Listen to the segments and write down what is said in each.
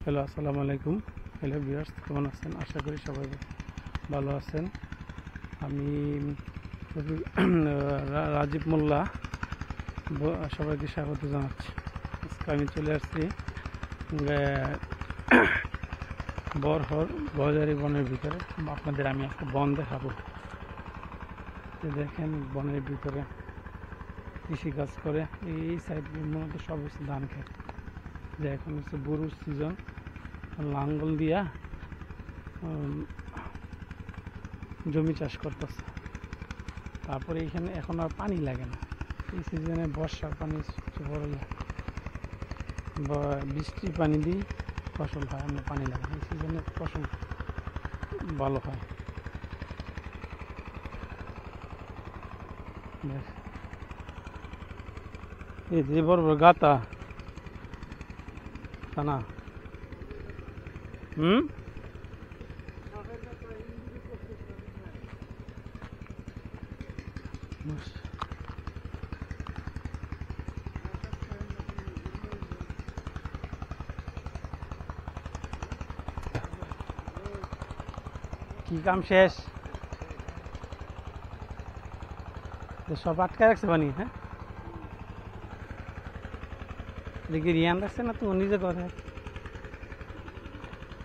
Hello, আসসালামু আলাইকুম। Hello viewers, কেমন আছেন? আশা করি সবাই ভালো আছেন। আমি রাজীব মোল্লা সবাইকে স্বাগত জানাচ্ছি। আজকে আমি চলে আসছি বরহর গজারি বনের ভিতরে। আপনাদের আমি একটা বন দেখাবো। দেখেন, বনের ভিতরে কৃষিকাজ করে। এই সাইড মূলত সব হচ্ছে ধান খেত। যে এখন হচ্ছে গরুর সিজন, লাঙ্গল দিয়া জমি চাষ করতেছে। তারপরে এখানে এখন আর পানি লাগে না। এই সিজনে বর্ষার পানি পড়লে বা বৃষ্টির পানি দিয়ে ফসল হয়, আমরা পানি লাগে। এই সিজনে ফসল ভালো হয়। এই যে বড় বড় গাতা তা না, কি কাম শেষ? সব আটকে রাখছে পানি। হ্যাঁ, দেখি রিয়ান রাখছে না, তো নিজে করে।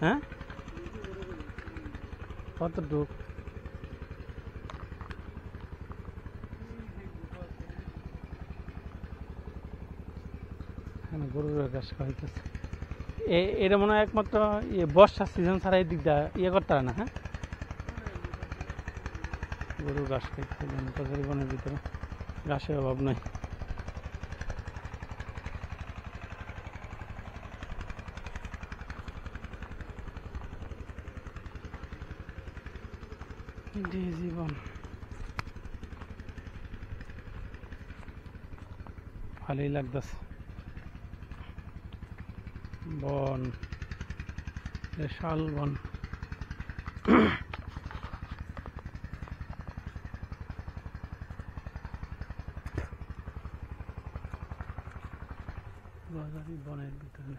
হ্যাঁ, কতটুক? গরুর ঘাস খাওয়াইতেছে। এটা মনে হয় একমাত্র বর্ষার সিজন ছাড়া এই দিকটা করতে হয় না। হ্যাঁ, গরু ঘাস খাইতে গজারি বনের ভিতরে ঘাসের অভাব নাই। জীবন ভালোই লাগতেছে। বন, শাল বন। গজারি বনের ভিতরে